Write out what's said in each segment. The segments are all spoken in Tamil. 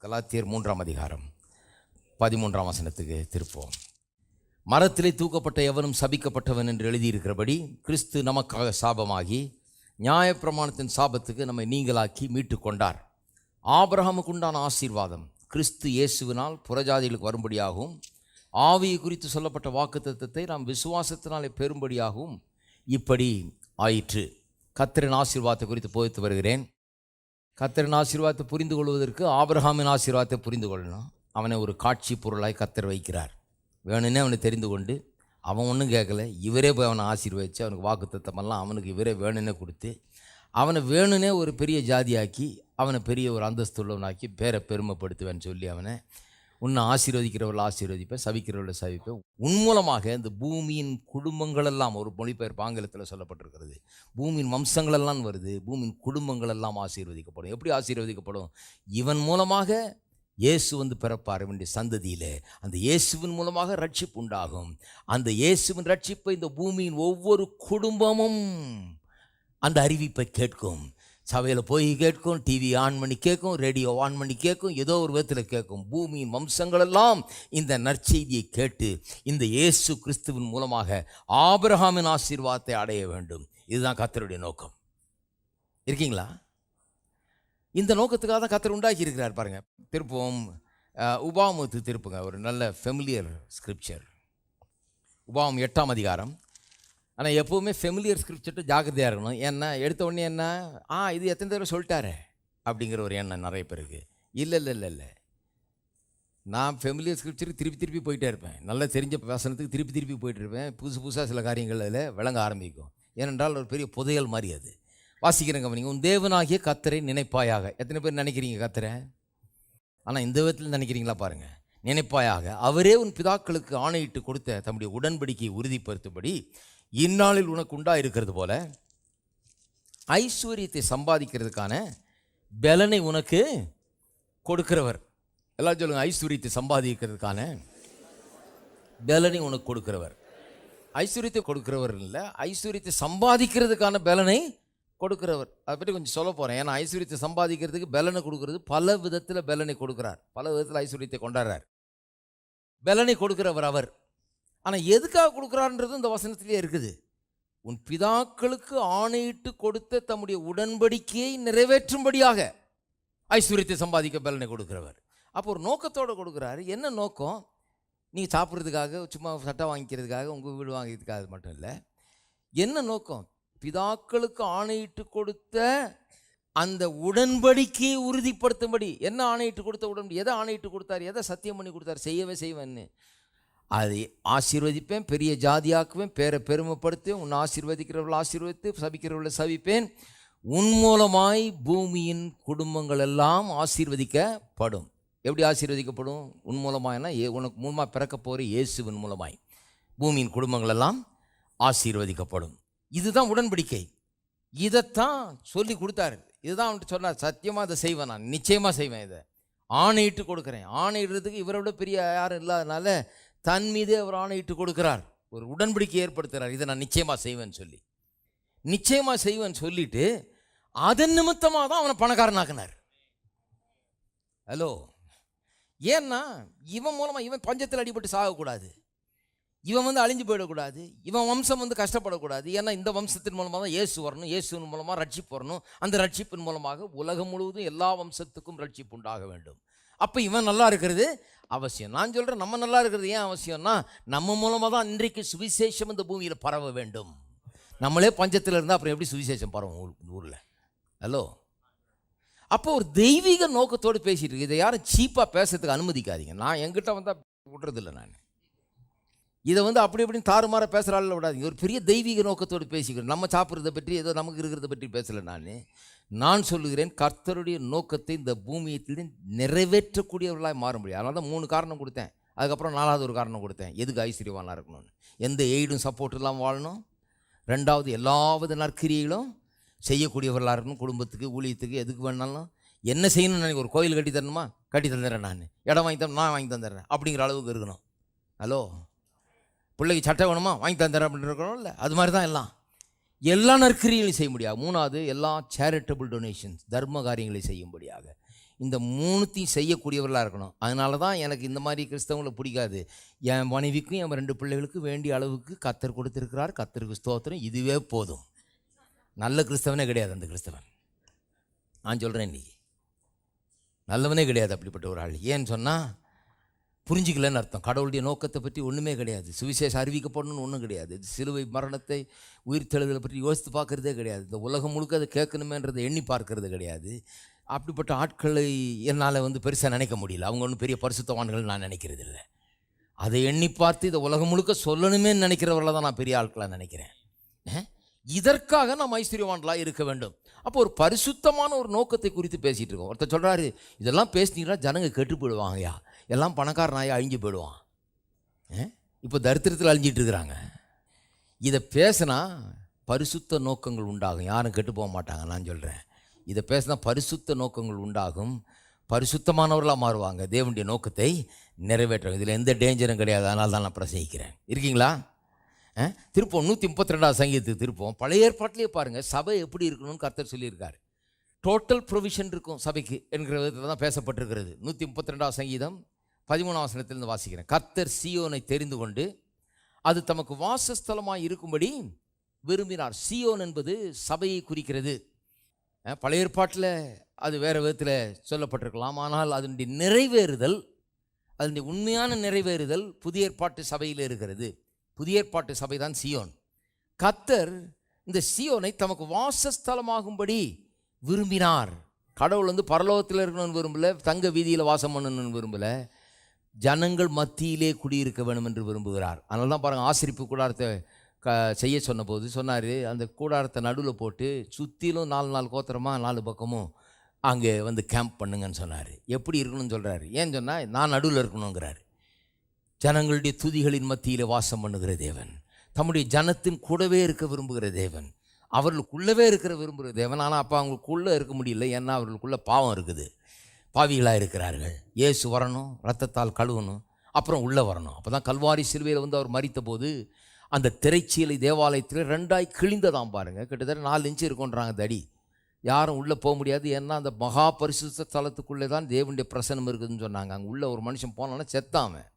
கலாத்தியர் 3ஆம் அதிகாரம் 13ஆம் வசனத்துக்கு திருப்போம். மரத்திலே தூக்கப்பட்ட எவனும் சபிக்கப்பட்டவன் என்று எழுதியிருக்கிறபடி கிறிஸ்து நமக்காக சாபமாகி நியாயப்பிரமாணத்தின் சாபத்துக்கு நம்மை நீங்களாக்கி மீட்டு கொண்டார். ஆபிரகாமுக்கு உண்டான ஆசீர்வாதம் கிறிஸ்து இயேசுவினால் புறஜாதிகளுக்கு வரும்படியாகவும் ஆவியை குறித்து சொல்லப்பட்ட வாக்குத்தத்தத்தை நாம் விசுவாசத்தினாலே பெறும்படியாகவும் இப்படி ஆயிற்று. கர்த்தரின் ஆசீர்வாதத்தை குறித்து போதித்து வருகிறேன். கர்த்தரின் ஆசீர்வாதத்தை புரிந்து கொள்வதற்கு ஆபிரகாமின் ஆசீர்வாதத்தை புரிந்து கொள்ளணும். அவனை ஒரு காட்சி பொருளாய் கர்த்தர் வைக்கிறார். வேணுன்னே அவனை தெரிந்து கொண்டு அவன் ஒன்றும் கேட்கல, இவரே போய் அவனை ஆசீர்வதித்து அவனுக்கு வாக்குத்தத்தமெல்லாம் அவனுக்கு இவரே வேணுன்னே கொடுத்து அவனை வேணுன்னே ஒரு பெரிய ஜாதியாக்கி அவனை பெரிய ஒரு அந்தஸ்துள்ளவனாக்கி பேரை பெருமைப்படுத்துவேன்னு சொல்லி அவனை உன்னை ஆசீர்வதிக்கிறவர்கள் ஆசீர்வதிப்பேன், சபிக்கிறவர்களை சபிப்பேன். உன் மூலமாக இந்த பூமியின் குடும்பங்களெல்லாம், ஒரு மொழிபெயர்ப்பு ஆங்கிலத்தில் சொல்லப்பட்டிருக்கிறது, பூமியின் வம்சங்களெல்லாம் வருது, பூமியின் குடும்பங்களெல்லாம் ஆசீர்வதிக்கப்படும். எப்படி ஆசீர்வதிக்கப்படும்? இவன் மூலமாக இயேசு வந்து பிறப்பார். இவனுடைய சந்ததியில் அந்த இயேசுவின் மூலமாக ரட்சிப்பு உண்டாகும். அந்த இயேசுவின் ரட்சிப்பை இந்த பூமியின் ஒவ்வொரு குடும்பமும் அந்த அறிவிப்பை கேட்கும். சபையில் போய் கேட்கும், டிவி ஆன் பண்ணி கேட்கும், ரேடியோ ஆன் பண்ணி கேட்கும், ஏதோ ஒரு விதத்தில் கேட்கும். பூமியின் வம்சங்களெல்லாம் இந்த நற்செய்தியை கேட்டு இந்த இயேசு கிறிஸ்துவின் மூலமாக ஆபிரகாமின் ஆசீர்வாதத்தை அடைய வேண்டும். இதுதான் கர்த்தருடைய நோக்கம். இருக்கீங்களா? இந்த நோக்கத்துக்காக தான் கர்த்தர் உண்டாக்கி இருக்கிறார். பாருங்கள், திருப்பவும் உபாகமத்துக்கு திருப்புங்க. ஒரு நல்ல ஃபெமிலியர் ஸ்கிரிப்சர், உபாகமம் 8ஆம் அதிகாரம். ஆனால் எப்போவுமே ஃபெமிலியர் ஸ்கிரிப்சர்ட்டு ஜாக்கிரதையாக இருக்கணும். ஏன்னா எடுத்த உடனே என்ன, இது எத்தனை தடவை சொல்லிட்டாரு அப்படிங்கிற ஒரு எண்ணம் நிறைய பேருக்கு. இல்லை, நான் ஃபெமிலியர் ஸ்கிரிப்சருக்கு திருப்பி போயிட்டே இருப்பேன். நல்லா தெரிஞ்ச வசனத்துக்கு திருப்பி போயிட்டு இருப்பேன். புதுசாக சில காரியங்கள் அதில் விளங்க ஆரம்பிக்கும். ஏனென்றால் ஒரு பெரிய புதையல் மாதிரி அது. வாசிக்கிறேங்க. நீங்கள் உன் தேவனாகிய கர்த்தரை நினைப்பாயாக. எத்தனை பேர் நினைக்கிறீங்க கர்த்தரை? ஆனால் இந்த விதத்தில் நினைக்கிறீங்களா? பாருங்கள், நினைப்பாயாக. அவரே உன் பிதாக்களுக்கு ஆணையிட்டு கொடுத்த தம்முடைய உடன்படிக்கையை உறுதிப்படுத்தும்படி இந்நாளில் உனக்கு உண்டாயிருக்கிறது போல ஐஸ்வர்யத்தை சம்பாதிக்கிறதுக்கான பலனை உனக்கு கொடுக்கிறவர். எல்லாரும் சொல்லுங்க, ஐஸ்வர்யத்தை சம்பாதிக்கிறதுக்கான பலனை உனக்கு கொடுக்கிறவர். ஐஸ்வர்யத்தை கொடுக்கிறவர் இல்லை, ஐஸ்வர்யத்தை சம்பாதிக்கிறதுக்கான பலனை கொடுக்கிறவர். அதை பற்றி கொஞ்சம் சொல்ல போகிறேன். ஏன்னா ஐஸ்வர்யத்தை சம்பாதிக்கிறதுக்கு பலனை கொடுக்கறது பல விதத்தில் பலனை கொடுக்குறார். பல விதத்தில் ஐஸ்வர்யத்தை கொண்டாடுறார். பலனை கொடுக்கிறவர் அவர். ஆனால் எதுக்காக கொடுக்குறாருன்றது இந்த வசனத்திலே இருக்குது. உன் பிதாக்களுக்கு ஆணையிட்டு கொடுத்த தம்முடைய உடன்படிக்கையை நிறைவேற்றும்படியாக ஐஸ்வர்யத்தை சம்பாதிக்க பலனை கொடுக்கிறவர். அப்போ ஒரு நோக்கத்தோடு கொடுக்குறாரு. என்ன நோக்கம்? நீங்கள் சாப்பிட்றதுக்காக, சும்மா சட்டை வாங்கிக்கிறதுக்காக, உங்கள் வீடு வாங்கிறதுக்காக மட்டும் இல்லை. என்ன நோக்கம்? பிதாக்களுக்கு ஆணையிட்டு கொடுத்த அந்த உடன்படிக்கையை உறுதிப்படுத்தும்படி. என்ன ஆணையிட்டு கொடுத்த உடன்படி? எதை ஆணையிட்டு கொடுத்தார்? எதை சத்தியம் பண்ணி கொடுத்தார்? செய்வேன்னு. அதை ஆசீர்வதிப்பேன், பெரிய ஜாதியாக்குவேன், பேரை பெருமைப்படுத்துவேன், உன்னை ஆசீர்வதிக்கிறவர்கள் ஆசீர்வதித்து சபிக்கிறவர்களை சபிப்பேன், உன் மூலமாய் பூமியின் குடும்பங்கள் எல்லாம் ஆசீர்வதிக்கப்படும். எப்படி ஆசீர்வதிக்கப்படும்? உன் மூலமாய்னா உனக்கு மூலமாக பிறக்க போகிற இயேசுவின் மூலமாய் பூமியின் குடும்பங்கள் எல்லாம் ஆசீர்வதிக்கப்படும். இதுதான் உடன்படிக்கை. இதைத்தான் சொல்லி கொடுத்தாரு. இதுதான் அவன்கிட்ட சொன்னார், சத்தியமாக அதை செய்வேன், நான் நிச்சயமாக செய்வேன், இதை ஆணையிட்டு கொடுக்குறேன். ஆணையிடுறதுக்கு இவரை விட பெரிய யாரும் இல்லாதனால தன் மீதே அவர் ஆணையிட்டு கொடுக்கிறார். ஒரு உடன்படிக்கை ஏற்படுத்துகிறார். இதை நான் நிச்சயமாக செய்வேன்னு சொல்லி, நிச்சயமாக செய்வேன்னு சொல்லிட்டு அதன் நிமித்தமாக தான் அவனை பணக்காரனாக்குனார். ஹலோ, ஏன்னா இவன் மூலமாக இவன் பஞ்சத்தில் அடிபட்டு சாகக்கூடாது, இவன் அழிஞ்சு போயிடக்கூடாது, இவன் வம்சம் கஷ்டப்படக்கூடாது. ஏன்னா இந்த வம்சத்தின் மூலமாக தான் இயேசு வரணும், இயேசுவின் மூலமாக ரட்சிப்பு வரணும். அந்த ரட்சிப்பின் மூலமாக உலகம் முழுவதும் எல்லா வம்சத்துக்கும் ரட்சிப்பு உண்டாக வேண்டும். அப்போ இவன் நல்லா இருக்கிறது அவசியம். நான் சொல்கிறேன், நம்ம நல்லா இருக்கிறது ஏன் அவசியம்னா, நம்ம மூலமாக தான் இன்றைக்கு சுவிசேஷம் இந்த பூமியில் பரவ வேண்டும். நம்மளே பஞ்சத்தில் இருந்தால் அப்புறம் எப்படி சுவிசேஷம் பரவும் ஊரில்? ஹலோ, அப்போ ஒரு தெய்வீக நோக்கத்தோடு பேசிகிட்டு இருக்கு. இதை யாரும் சீப்பாக பேசுறதுக்கு அனுமதிக்காதீங்க. நான் என்கிட்ட வந்தால் விடுறதில்லை. நான் இதை அப்படி இப்படின்னு தாறுமாற பேசுகிறாள் விடாதீங்க. ஒரு பெரிய தெய்வீக நோக்கத்தோடு பேசிக்கிறேன். நம்ம சாப்பிட்றத பற்றி, ஏதோ நமக்கு இருக்கிறத பற்றி பேசலை. நான் சொல்லுகிறேன், கர்த்தருடைய நோக்கத்தை இந்த பூமியத்திலே நிறைவேற்றக்கூடியவர்களாக மாற முடியும். அதனால தான் 3 காரணம் கொடுத்தேன். அதுக்கப்புறம் 4வது ஒரு காரணம் கொடுத்தேன், எதுக்கு ஐஸ்வர்யவானாக இருக்கணும்னு. எந்த எய்டும் சப்போர்ட் இல்லாமல் வாழணும். 2வது, எல்லாவது நற்கிரிகளும் செய்யக்கூடியவர்களாக இருக்கணும். குடும்பத்துக்கு, ஊழியத்துக்கு, எதுக்கு வேணாலும் என்ன செய்யணும்னு நினைக்க. ஒரு கோயில் கட்டி தரணுமா? கட்டி தந்துடுறேன். நான் இடம் வாங்கி தரேன், நான் வாங்கி தந்துடுறேன் அப்படிங்கிற அளவுக்கு இருக்கணும். ஹலோ, பிள்ளைக்கு சட்டை வேணுமா? வாங்கி தந்துடுறேன் அப்படின்னு இருக்கணும். இல்லை, அது மாதிரி தான் எல்லா நற்கிரியங்களையும் செய்ய முடியாது. 3வது, எல்லா சேரிட்டபிள் டொனேஷன்ஸ், தர்ம காரியங்களை செய்யும்படியாக இந்த மூணுத்தையும் செய்யக்கூடியவர்களாக இருக்கணும். அதனால தான் எனக்கு இந்த மாதிரி கிறிஸ்தவங்களை பிடிக்காது. என் மனைவிக்கும் என் 2 பிள்ளைகளுக்கும் வேண்டிய அளவுக்கு கர்த்தர் கொடுத்துருக்கிறார், கர்த்தருக்கு ஸ்தோத்திரம், இதுவே போதும். நல்ல கிறிஸ்தவனே கிடையாது அந்த கிறிஸ்தவன். நான் சொல்கிறேன், இன்றைக்கி நல்லவனே கிடையாது அப்படிப்பட்ட ஒரு ஆள். ஏன்னு சொன்னால் புரிஞ்சிக்கலன்னு அர்த்தம். கடவுளுடைய நோக்கத்தை பற்றி ஒன்றுமே கிடையாது. சுவிசேஷம் அறிவிக்கப்படணும்னு ஒன்றும் கிடையாது. சிலுவை மரணத்தை, உயிர்த்தெழுதலை பற்றி யோசித்து பார்க்குறதே கிடையாது. இந்த உலகம் முழுக்க அதை கேட்கணுமேன்றதை எண்ணி பார்க்கறது கிடையாது. அப்படிப்பட்ட ஆட்களை என்னால் பெருசாக நினைக்க முடியல. அவங்க ஒன்றும் பெரிய பரிசுத்தவான்கள் நான் நினைக்கிறது இல்லை. அதை எண்ணி பார்த்து இதை உலகம் முழுக்க சொல்லணுமே நினைக்கிறவர்கள தான் நான் பெரிய ஆட்களாக நினைக்கிறேன். இதற்காக நாம் ஐஸ்வர்யவான்களாக இருக்க வேண்டும். அப்போ ஒரு பரிசுத்தமான ஒரு நோக்கத்தை குறித்து பேசிகிட்டு இருக்கோம். ஒருத்தர் சொல்கிறாரு, இதெல்லாம் பேசினீங்கன்னா ஜனங்க கெட்டு போயிடுவாங்கய்யா, எல்லாம் பணக்காரனாயா அழிஞ்சு போயிடுவான். இப்போ தரித்திரத்தில் அழிஞ்சிட்டு இருக்கிறாங்க. இதை பேசினா பரிசுத்த நோக்கங்கள் உண்டாகும், யாரும் கெட்டு போக மாட்டாங்க. நான் சொல்கிறேன், இதை பேசினா பரிசுத்த நோக்கங்கள் உண்டாகும், பரிசுத்தமானவர்களாக மாறுவாங்க, தேவனுடைய நோக்கத்தை நிறைவேற்றுவாங்க. இதில் எந்த டேஞ்சரும் கிடையாது. அதனால தான் நான் பிரசங்கிக்கிறேன். இருக்கீங்களா? திருப்போம் 132 சங்கீதத்துக்கு திருப்போம். பழைய ஏற்பாட்டிலேயே பாருங்கள், சபை எப்படி இருக்கணும்னு கர்த்தர் சொல்லியிருக்காரு. டோட்டல் ப்ரொவிஷன் இருக்கும் சபைக்கு என்கிற விதத்தில் தான் பேசப்பட்டிருக்கிறது. 132 சங்கீதம் 13 வசனத்திலிருந்து வாசிக்கிறேன். கர்த்தர் சீயோனை தெரிந்து கொண்டு அது தமக்கு வாசஸ்தலமாக இருக்கும்படி விரும்பினார். சீயோன் என்பது சபையை குறிக்கிறது. பழைய ஏற்பாட்டில் அது வேறு விதத்தில் சொல்லப்பட்டிருக்கலாம். ஆனால் அதனுடைய நிறைவேறுதல், அதனுடைய உண்மையான நிறைவேறுதல் புதிய ஏற்பாட்டு சபையில் இருக்கிறது. புதிய ஏற்பாட்டு சபை தான் சீயோன். கர்த்தர் இந்த சீயோனை தமக்கு வாசஸ்தலமாகும்படி விரும்பினார். கடவுள் பரலோகத்தில் இருக்கணும்னு விரும்பலை, தங்க வீதியில் வாசம் பண்ணணும்னு விரும்பலை, ஜனங்கள் மத்தியிலே குடியிருக்க வேணும் என்று விரும்புகிறார். அதனால தான் பாருங்கள், ஆசரிப்பு கூடாரத்தை செய்ய சொன்னபோது சொன்னார், அந்த கூடாரத்தை நடுவில் போட்டு சுற்றிலும் 4 கோத்திரமாக 4 பக்கமும் அங்கே கேம்ப் பண்ணுங்கன்னு சொன்னார். எப்படி இருக்கணும்னு சொல்கிறாரு. ஏன்னு சொன்னால், நான் நடுவில் இருக்கணுங்கிறார். ஜனங்களுடைய துதிகளின் மத்தியில் வாசம் பண்ணுகிற தேவன், தம்முடைய ஜனத்தின் கூடவே இருக்க விரும்புகிற தேவன், அவர்களுக்குள்ளவே இருக்கிற விரும்புகிற தேவன். ஆனால் அப்போ அவங்களுக்குள்ளே இருக்க முடியல, ஏன்னா அவர்களுக்குள்ளே பாவம் இருக்குது, பாவிகளாக இருக்கிறார்கள். இயேசு வரணும், இரத்தத்தால் கழுவணும், அப்புறம் உள்ளே வரணும். அப்போ தான் கல்வாரி சிலுவையில் அவர் மரித்த போது அந்த திரைச்சீலை தேவாலயத்தில் 2 கிழிந்ததாம் பாருங்கள். கிட்டத்தட்ட 4 இன்ச்சு இருக்குன்றாங்க தடி. யாரும் உள்ளே போக முடியாது. ஏன்னா அந்த மகா பரிசுத்த ஸ்தலத்துக்குள்ளே தான் தேவனுடைய பிரசனம் இருக்குதுன்னு சொன்னாங்க. அங்கே உள்ள ஒரு மனுஷன் போனான்னா செத்தாமன்,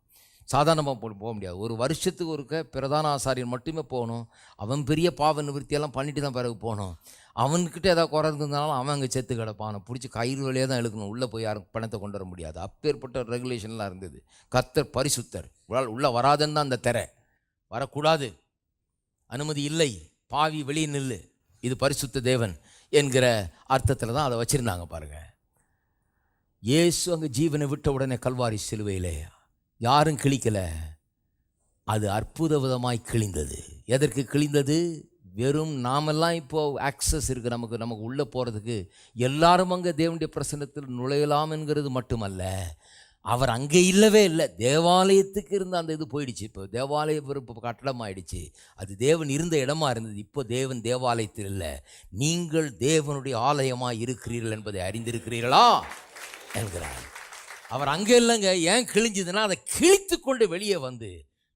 சாதாரணமாக போக முடியாது. ஒரு வருஷத்துக்கு ஒருக்க பிரதான ஆசாரியன் மட்டுமே போகணும். அவன் பெரிய பாவ நிவர்த்தியெல்லாம் பண்ணிட்டு தான் பிறகு போகணும். அவன்கிட்ட ஏதாவது குறை இருந்ததுனாலும் அவன் அங்கே செத்து கிடப்பான். பிடிச்சி கயிறு வழியாக தான் இழுக்கணும், உள்ளே போய் யாரும் பணத்தை கொண்டு வர முடியாது. அப்பேற்பட்ட ரெகுலேஷன்லாம் இருந்தது. கர்த்தர் பரிசுத்தர், உள்ளே வராதுன்னு தான் அந்த திரை, வரக்கூடாது, அனுமதி இல்லை, பாவி வெளியே நில்லு, இது பரிசுத்த தேவன் என்கிற அர்த்தத்தில் தான் அதை வச்சுருந்தாங்க பாருங்கள். இயேசு அங்கே ஜீவனை விட்ட உடனே கல்வாரி சிலுவையிலே யாரும் கிழிக்கலை, அது அற்புத விதமாய் கிழிந்தது. எதற்கு கிழிந்தது? வெறும் நாமெல்லாம் இப்போது ஆக்சஸ் இருக்குது நமக்கு உள்ளே போகிறதுக்கு, எல்லாரும் அங்கே தேவனுடைய பிரசன்னத்தில் நுழையலாம் என்கிறது மட்டுமல்ல, அவர் அங்கே இல்லவே இல்லை. தேவாலயத்துக்கு இருந்த அந்த இது போயிடுச்சு. இப்போ தேவாலயம் இப்போ கட்டடமாயிடுச்சு. அது தேவன் இருந்த இடமா இருந்தது. இப்போ தேவன் தேவாலயத்தில் இல்லை, நீங்கள் தேவனுடைய ஆலயமாக இருக்கிறீர்கள் என்பதை அறிந்திருக்கிறீர்களா என்கிறார். அவர் அங்கே இல்லைங்க. ஏன் கிழிஞ்சதுன்னா, அதை கிழித்து கொண்டு வெளியே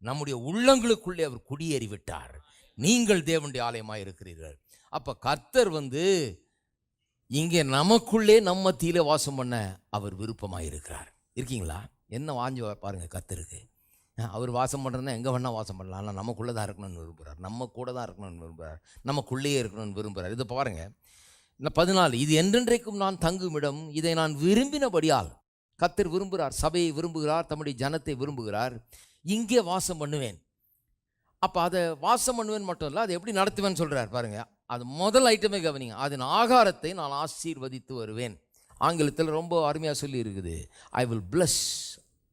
நம்முடைய உள்ளங்களுக்குள்ளே அவர் குடியேறி விட்டார். நீங்கள் தேவனுடைய ஆலயமாக இருக்கிறீர்கள். அப்போ கர்த்தர் இங்கே நமக்குள்ளே நம்ம மத்தியிலே வாசம் பண்ண அவர் விருப்பமாக இருக்கிறார். இருக்கீங்களா? என்ன வாஞ்சி பாருங்கள் கர்த்தருக்கு. அவர் வாசம் பண்ணுறதுனா எங்கே வேணால் வாசம் பண்ணலாம். ஆனால் நமக்குள்ளே தான் இருக்கணும்னு விரும்புகிறார், நம்ம கூட தான் இருக்கணும்னு விரும்புகிறார், நமக்குள்ளேயே இருக்கணும்னு விரும்புகிறார். இது பாருங்கள், இந்த 14, இது என்றென்றைக்கும் நான் தங்குமிடம், இதை நான் விரும்பினபடியால். கர்த்தர் விரும்புகிறார், சபையை விரும்புகிறார், தம்முடைய ஜனத்தை விரும்புகிறார். இங்கே வாசம் பண்ணுவேன். அப்போ அதை வாசம் பண்ணுவேன் மட்டும் இல்லை, அதை எப்படி நடத்துவேன்னு சொல்கிறார் பாருங்கள். அது முதல் ஐட்டமே கவனிங்க. அதன் ஆகாரத்தை நான் ஆசீர்வதித்து வருவேன். ஆங்கிலத்தில் ரொம்ப அருமையாக சொல்லி இருக்குது, I will plus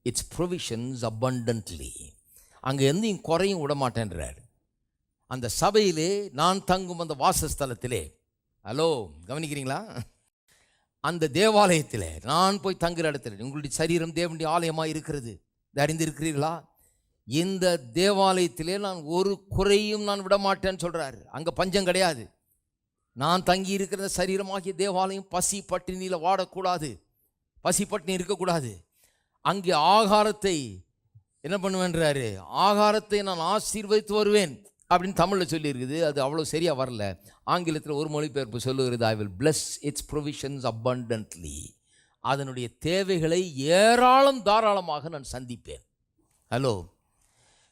it's provisions abundantly. அங்கே எந்தையும் குறையும் விட மாட்டேன்றார். அந்த சபையிலே நான் தங்கும் அந்த வாசஸ்தலத்திலே, ஹலோ கவனிக்கிறீங்களா, அந்த தேவாலயத்தில் நான் போய் தங்குற இடத்துல, உங்களுடைய சரீரம் தேவனுடைய ஆலயமாக இருக்கிறது, இதை அறிந்திருக்கிறீர்களா? இந்த தேவாலயத்திலே நான் ஒரு குறையும் நான் விட மாட்டேன்னு சொல்கிறாரு. அங்கே பஞ்சம் கிடையாது. நான் தங்கி இருக்கிற சரீரமாகிய தேவாலயம் பசி பட்டினியில் வாடக்கூடாது, பசி பட்டினி இருக்கக்கூடாது. அங்கே ஆகாரத்தை என்ன பண்ணுவேன்றாரு, ஆகாரத்தை நான் ஆசீர்வதித்து வருவேன் அப்படின்னு தமிழில் சொல்லியிருக்குது. அது அவ்வளோ சரியாக வரல. ஆங்கிலத்தில் ஒரு மொழிபெயர்ப்பு சொல்லுகிறது, I will plus it's provisions abundantly. அதனுடைய தேவைகளை தாராளமாக நான் சந்திப்பேன். ஹலோ,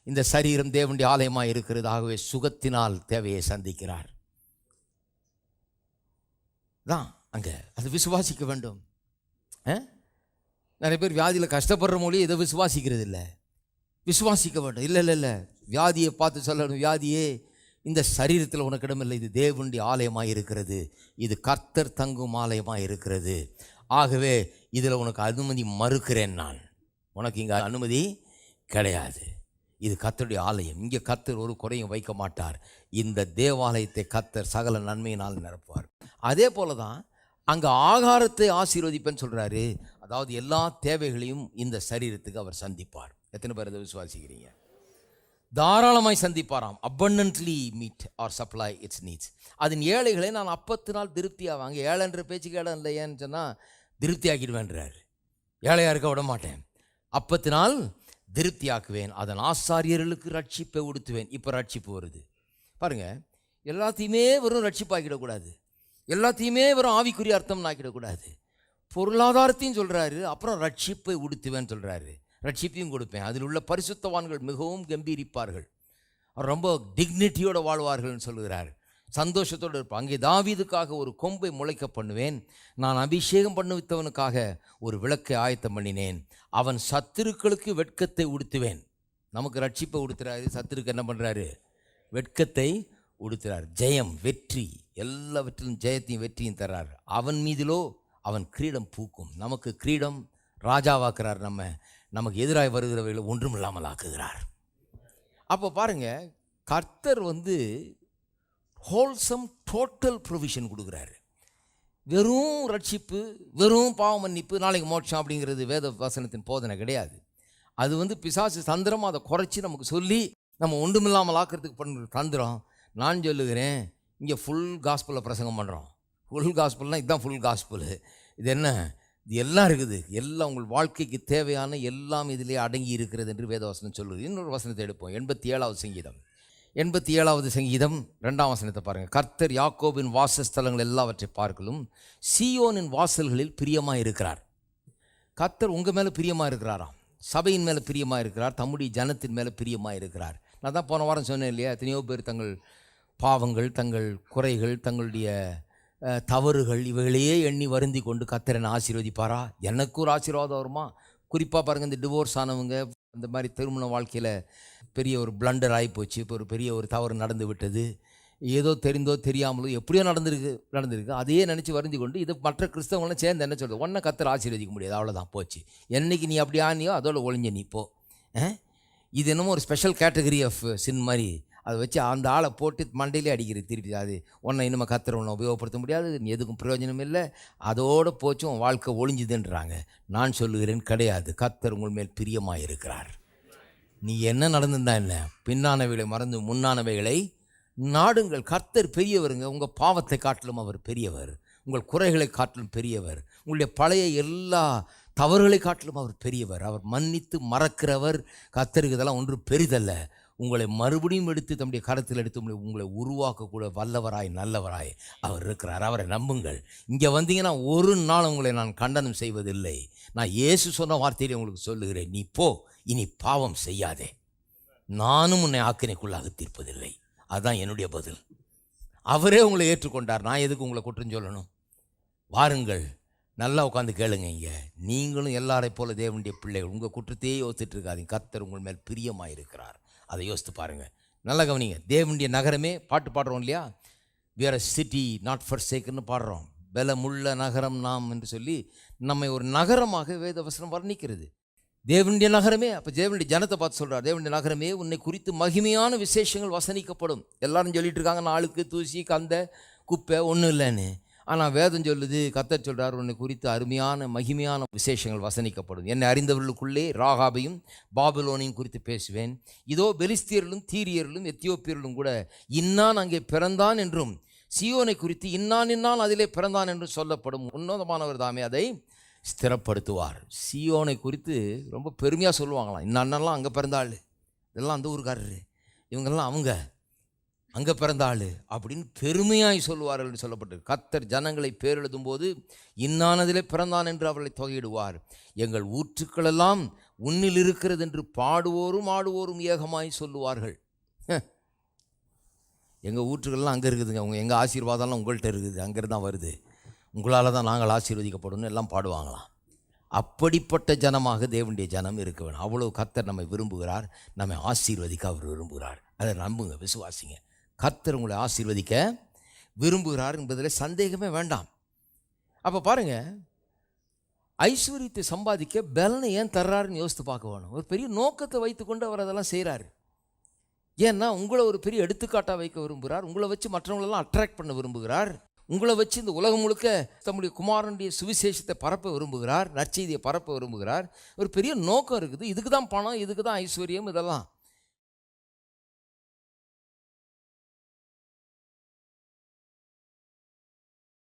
இந்த சரீரம் தேவனுடைய ஆலயமாக இருக்கிறது. ஆகவே சுகத்தினால் தேவையை சந்திக்கிறார் தான் அங்கே. அது விசுவாசிக்க வேண்டும். நிறைய பேர் வியாதியில் கஷ்டப்படுற மொழியை எதை விசுவாசிக்கிறது இல்லை. விசுவாசிக்க வேண்டும். இல்லை இல்லை இல்லை, வியாதியை பார்த்து சொல்லணும், வியாதியே இந்த சரீரத்தில் உனக்கு இடமில்லை, இது தேவனுடைய ஆலயமாக இருக்கிறது, இது கர்த்தர் தங்கும் ஆலயமாக இருக்கிறது. ஆகவே இதில் உனக்கு அனுமதி மறுக்கிறேன், நான் உனக்கு இங்கே அனுமதி கிடையாது. இது கர்த்தருடைய ஆலயம், இங்கே கர்த்தர் ஒரு குறையும் வைக்க மாட்டார். இந்த தேவாலயத்தை கர்த்தர் சகல நன்மையினால் நிரப்புவார். அதே போல தான் அங்கே ஆகாரத்தை ஆசீர்வதிப்பேன்னு சொல்கிறாரு. அதாவது எல்லா தேவைகளையும் இந்த சரீரத்துக்கு அவர் சந்திப்பார். எத்தனை பேர் அதை விசுவாசிக்கிறீங்க? தாராளமாய் சந்திப்பாராம். abundantly meet or supply its needs. அதன் ஏழைகளை நான் அப்பத்தினால் திருப்தி ஆவாங்க. ஏழைன்ற பேச்சுக்கு இடம் இல்லையேன்னு சொன்னால் திருப்தி ஆக்கிடுவேன்றார். ஏழையாக இருக்க விட மாட்டேன், அப்பத்தினால் திருப்தி ஆக்குவேன். அதன் ஆசாரியர்களுக்கு ரட்சிப்பை உடுத்துவேன். இப்போ ரட்சிப்பு வருது பாருங்கள். எல்லாத்தையுமே வெறும் ரட்சிப்பாக்கிடக்கூடாது, எல்லாத்தையுமே வெறும் ஆவிக்குரிய அர்த்தம் ஆக்கிடக்கூடாது. பொருளாதாரத்தையும் சொல்கிறாரு, அப்புறம் ரட்சிப்பை உடுத்துவேன்னு சொல்கிறாரு. ரட்சிப்பையும் கொடுப்பேன். அதில் உள்ள பரிசுத்தவான்கள் மிகவும் கம்பீரிப்பார்கள், ரொம்ப டிக்னிட்டியோடு வாழ்வார்கள்னு சொல்கிறார். சந்தோஷத்தோடு இருப்பான். அங்கே தாவீதுக்காக ஒரு கொம்பை முளைக்க பண்ணுவேன். நான் அபிஷேகம் பண்ணுவித்தவனுக்காக ஒரு விளக்கை ஆயத்தம் பண்ணினேன். அவன் சத்துருக்களுக்கு வெட்கத்தை உடுத்துவேன். நமக்கு ரட்சிப்பை உடுத்துறாரு, சத்துருக்கு என்ன பண்ணுறாரு? வெட்கத்தை உடுத்துறார். ஜெயம், வெற்றி, எல்லாவற்றிலும் ஜெயத்தையும் வெற்றியும் தர்றார். அவன் மீதிலோ அவன் கிரீடம் பூக்கும். நமக்கு கிரீடம் ராஜாவாக்குறார். நமக்கு எதிராக வருகிறவைகளை ஒன்றும் இல்லாமல் ஆக்குகிறார். அப்போ பாருங்கள், கர்த்தர் ஹோல்சம் டோட்டல் ப்ரொவிஷன் கொடுக்குறாரு. வெறும் ரட்சிப்பு, வெறும் பாவ மன்னிப்பு, நாளைக்கு மோட்சம் அப்படிங்கிறது வேத வசனத்தின் போதனை கிடையாது. அது பிசாசு தந்திரம், அதை குறைச்சி நமக்கு சொல்லி நம்ம ஒன்றுமில்லாமல் ஆக்கிறதுக்கு பண்ணுற தந்திரம். நான் சொல்லுகிறேன், இங்கே ஃபுல் காஸ்பலில் பிரசங்கம் பண்ணுறோம். ஃபுல் காஸ்பல்னால் இதுதான் ஃபுல் காஸ்பல். இது என்ன? இது எல்லாம் இருக்குது, எல்லாம் உங்கள் வாழ்க்கைக்கு தேவையான எல்லாம் இதிலே அடங்கி இருக்கிறது என்று வேதவசனம் சொல்லுது. இன்னொரு வசனத்தை எடுப்போம். 87வது சங்கீதம் 87வது சங்கீதம் 2ஆம் வசனத்தை பாருங்கள். கர்த்தர் யாக்கோபின் வாசஸ்தலங்கள் எல்லாவற்றை பார்க்கலும் சீயோனின் வாசல்களில் பிரியமாக இருக்கிறார். கர்த்தர் உங்கள் மேலே பிரியமாக இருக்கிறாராம், சபையின் மேலே பிரியமாக இருக்கிறார், தம்முடைய ஜனத்தின் மேலே பிரியமாக இருக்கிறார். நான் தான் போன வாரம் சொன்னேன் இல்லையா, எத்தனையோ பேர் தங்கள் பாவங்கள், தங்கள் குறைகள், தங்களுடைய தவறுகள் இவைகளையே எண்ணி வருந்தி கொண்டு கர்த்தரை ஆசீர்வதிப்பாரா? எனக்கு ஒரு ஆசீர்வாதம் வருமா? குறிப்பாக பாருங்கள், இந்த டிவோர்ஸ் ஆனவங்க, இந்த மாதிரி திருமண வாழ்க்கையில் பெரிய ஒரு பிளண்டர் ஆகிப்போச்சு, இப்போ ஒரு பெரிய ஒரு தவறு நடந்து விட்டது, ஏதோ தெரிந்தோ தெரியாமலோ எப்படியோ நடந்திருக்கு அதையே நினச்சி வருந்தி கொண்டு இது மற்ற கிறிஸ்தவங்களாம் சேர்ந்து என்ன சொல்கிறது? ஒன்றை கர்த்தரை ஆசீர்வதிக்க முடியாது, அவ்வளோதான் போச்சு. என்னைக்கு நீ அப்படி ஆனியோ அதோட ஒழிஞ்ச நீ போ. இது என்னமோ ஒரு ஸ்பெஷல் கேட்டகரி ஆஃப் சின் மாதிரி அதை வச்சு அந்த ஆளை போட்டு மண்டையிலே அடிக்கிறது திருப்பி. அது ஒன்றை இன்னும் கர்த்தரை ஒன்றை உபயோகப்படுத்த முடியாது, எதுக்கும் பிரயோஜனம் இல்லை, அதோடு போச்சும் வாழ்க்கை ஒழிஞ்சுதுன்றாங்க. நான் சொல்லுகிறேன், கிடையாது. கர்த்தர் உங்கள் மேல் பிரியமாக இருக்கிறார். நீ என்ன நடந்திருந்தா என்ன, பின்னானவைகளை மறந்து முன்னானவைகளை நாடுங்கள். கர்த்தர் பெரியவருங்க. உங்கள் பாவத்தை காட்டிலும் அவர் பெரியவர், உங்கள் குறைகளை காட்டிலும் பெரியவர், உங்களுடைய பழைய எல்லா தவறுகளை காட்டிலும் அவர் பெரியவர். அவர் மன்னித்து மறக்கிறவர். கர்த்தருக்கு இதெல்லாம் ஒன்று பெரிதல்ல. உங்களை மறுபடியும் எடுத்து தம்முடைய கரத்தில் எடுத்து உங்களை உருவாக்கக்கூட வல்லவராய் நல்லவராய் அவர் இருக்கிறார். அவரை நம்புங்கள். இங்கே வந்தீங்கன்னா ஒரு நாள் உங்களை நான் கண்டனம் செய்வதில்லை. நான் இயேசு சொன்ன வார்த்தையை உங்களுக்கு சொல்லுகிறேன், நீ போ, இனி பாவம் செய்யாதே, நானும் உன்னை ஆக்கினைக்குள்ளாக தீர்ப்பதில்லை. அதுதான் என்னுடைய பதில். அவரே உங்களை ஏற்றுக்கொண்டார். நான் எதுக்கு உங்களை குற்றம் சொல்லணும்? வாருங்கள், நல்லா உட்காந்து கேளுங்க. இங்கே நீங்களும் எல்லாரை போல தேவனுடைய பிள்ளைகள். உங்கள் குற்றத்தையே யோசிச்சுட்டு இருக்காதீங்க. கர்த்தர் உங்கள் மேல் பிரியமாக இருக்கிறார். அதை யோசித்து பாருங்கள். நல்லா கவனிங்க. தேவனுடைய நகரமே, பாட்டு பாடுறோம் இல்லையா, we are a city not forsaken பாடுறோம். பலமுள்ள நகரம் நாம் என்று சொல்லி நம்மை ஒரு நகரமாக வேதவசனம் வர்ணிக்கிறது. தேவனுடைய நகரமே, அப்போ தேவனுடைய ஜனத்தை பார்த்து சொல்கிறார், தேவனுடைய நகரமே உன்னை குறித்து மகிமையான விசேஷங்கள் வசனிக்கப்படும். எல்லாரும் சொல்லிட்டு இருக்காங்க, நாளுக்கு தூசி கந்த குப்பை ஒன்றும் இல்லைன்னு. ஆனால் வேதம் சொல்லுது, கர்த்தர் சொல்கிறார், உன்னை குறித்து அருமையான மகிமையான விசேஷங்கள் வசனிக்கப்படும். என்னை அறிந்தவர்களுக்குள்ளே ராகாபையும் பாபிலோனையும் குறித்து பேசுவேன். இதோ பெலிஸ்தியர்களும் தீரியர்களும் எத்தியோப்பியர்களும் கூட இன்னான் அங்கே பிறந்தான் என்றும் சீயோனை குறித்து இன்னான் அதிலே பிறந்தான் என்றும் சொல்லப்படும். உன்னதமானவர் தாமே அதை ஸ்திரப்படுத்துவார். சீயோனை குறித்து ரொம்ப பெருமையாக சொல்லுவாங்களாம். இன்னெல்லாம் அங்கே பிறந்தாள், இதெல்லாம் அந்த ஊருக்காரரு, இவங்கெல்லாம் அவங்க அங்கே பிறந்த ஆள் அப்படின்னு பெருமையாய் சொல்லுவார்கள் என்று சொல்லப்பட்டிருக்கு. கர்த்தர் ஜனங்களை பேரெழுதும் போது இன்னானதிலே பிறந்தான் என்று அவர்களை தொகையிடுவார். எங்கள் ஊற்றுக்களெல்லாம் உன்னில் இருக்கிறது என்று பாடுவோரும் ஆடுவோரும் ஏகமாய் சொல்லுவார்கள். எங்கள் ஊற்றுக்கள்லாம் அங்கே இருக்குதுங்க, எங்கள் ஆசீர்வாதம்லாம் உங்கள்கிட்ட இருக்குது, அங்கேருந்து தான் வருது, உங்களால் தான் நாங்கள் ஆசீர்வதிக்கப்படணும் எல்லாம் பாடுவாங்களாம். அப்படிப்பட்ட ஜனமாக தேவனுடைய ஜனம் இருக்க வேணும். அவ்வளோ கர்த்தர் நம்மை விரும்புகிறார், நம்மை ஆசீர்வதிக்க அவர் விரும்புகிறார். அதை நம்புங்க, விசுவாசிங்க. கர்த்தர் உங்களை ஆசீர்வதிக்க விரும்புகிறார் என்பதில் சந்தேகமே வேண்டாம். அப்போ பாருங்கள், ஐஸ்வர்யத்தை சம்பாதிக்க பலனை ஏன் தர்றாருன்னு யோசித்து பார்க்க வேணும். ஒரு பெரிய நோக்கத்தை வைத்துக்கொண்டு அவர் அதெல்லாம் செய்கிறார். ஏன்னா உங்களை ஒரு பெரிய எடுத்துக்காட்டாக வைக்க விரும்புகிறார். உங்களை வச்சு மற்றவங்களெல்லாம் அட்ராக்ட் பண்ண விரும்புகிறார். உங்களை வச்சு இந்த உலகம் முழுக்க தம்முடைய குமாரனுடைய சுவிசேஷத்தை பரப்ப விரும்புகிறார், நற்செய்தியை பரப்ப விரும்புகிறார். ஒரு பெரிய நோக்கம் இருக்குது. இதுக்கு தான் பணம், இதுக்கு தான் ஐஸ்வர்யம், இதெல்லாம்